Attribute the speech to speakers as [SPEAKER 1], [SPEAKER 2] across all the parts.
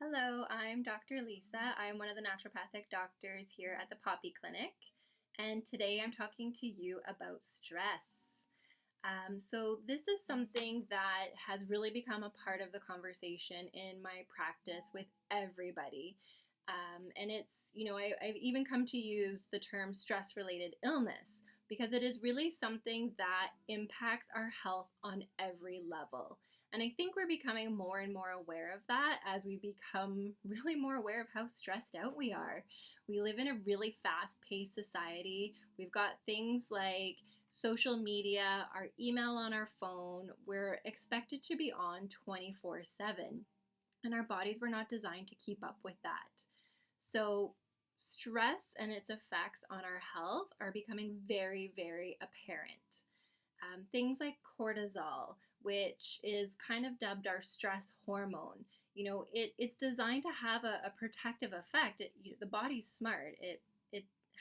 [SPEAKER 1] Hello, I'm Dr. Lisa. I'm one of the naturopathic doctors here at the Poppy Clinic, and today I'm talking to you about stress. So, this is something that has really become a part of the conversation in my practice with everybody. And it's, I've even come to use the term stress related illness because it is really something that impacts our health on every level. And I think we're becoming more and more aware of that as we become really more aware of how stressed out we are. We live in a really fast paced society. We've got things like social media, our email on our phone. We're expected to be on 24/7, and our bodies were not designed to keep up with that. So, stress and its effects on our health are becoming very, very apparent. Things like cortisol, which is kind of dubbed our stress hormone. It's designed to have a protective effect. The body's smart. It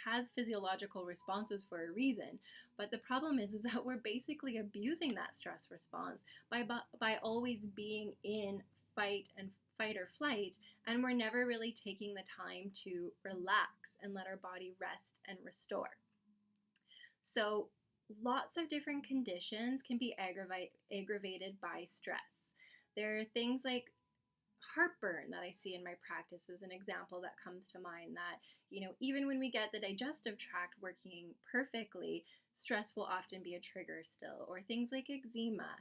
[SPEAKER 1] has physiological responses for a reason. But the problem is that we're basically abusing that stress response by always being in fight or flight, and we're never really taking the time to relax and let our body rest and restore. So, lots of different conditions can be aggravated by stress. There are things like heartburn that I see in my practice as an example that comes to mind that, even when we get the digestive tract working perfectly, stress will often be a trigger still. Or things like eczema,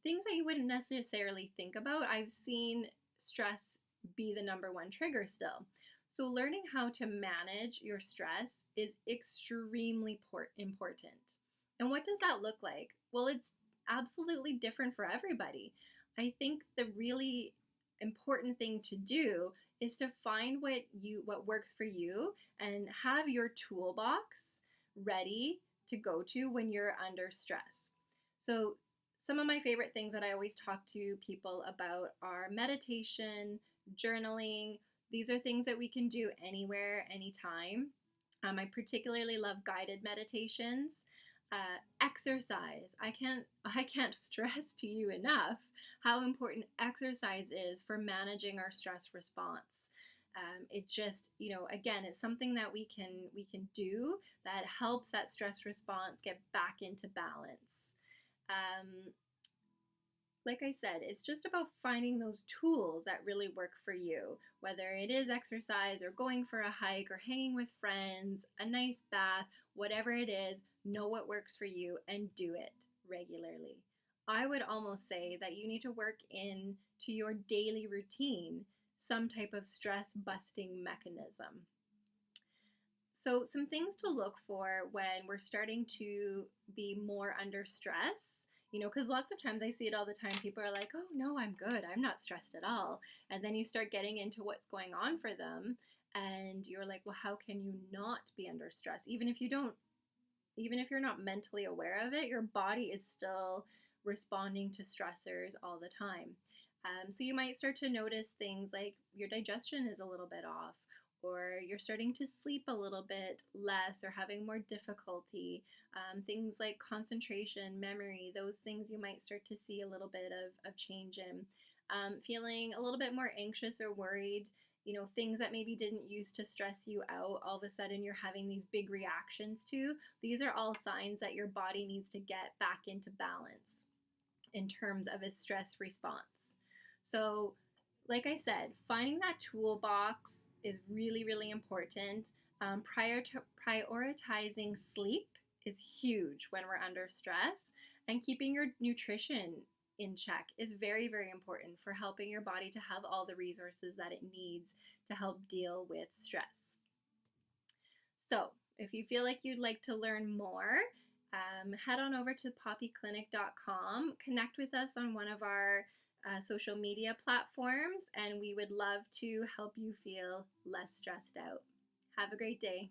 [SPEAKER 1] things that you wouldn't necessarily think about. I've seen stress be the number one trigger still. So, learning how to manage your stress is extremely important. And what does that look like? Well, it's absolutely different for everybody. I think the really important thing to do is to find what works for you and have your toolbox ready to go to when you're under stress. So, some of my favorite things that I always talk to people about are meditation, journaling. These are things that we can do anywhere, anytime. I particularly love guided meditations. Exercise. I can't stress to you enough how important exercise is for managing our stress response. It's just, again, it's something that we can do that helps that stress response get back into balance. Um, like I said, it's just about finding those tools that really work for you, whether it is exercise or going for a hike or hanging with friends, a nice bath, whatever it is, know what works for you and do it regularly. I would almost say that you need to work into your daily routine some type of stress busting mechanism. So, some things to look for when we're starting to be more under stress, because lots of times I see it all the time. People are like, oh, no, I'm good. I'm not stressed at all. And then you start getting into what's going on for them. And you're like, well, how can you not be under stress? Even if you're not mentally aware of it, your body is still responding to stressors all the time. So you might start to notice things like your digestion is a little bit off, or you're starting to sleep a little bit less or having more difficulty. Things like concentration, memory, those things you might start to see a little bit of change in. Feeling a little bit more anxious or worried, things that maybe didn't used to stress you out, all of a sudden you're having these big reactions to. These are all signs that your body needs to get back into balance in terms of its stress response. So, like I said, finding that toolbox is really, really important. Prioritizing sleep is huge when we're under stress, and keeping your nutrition in check is very, very important for helping your body to have all the resources that it needs to help deal with stress. So, if you feel like you'd like to learn more, head on over to poppyclinic.com, connect with us on one of our social media platforms, and we would love to help you feel less stressed out. Have a great day.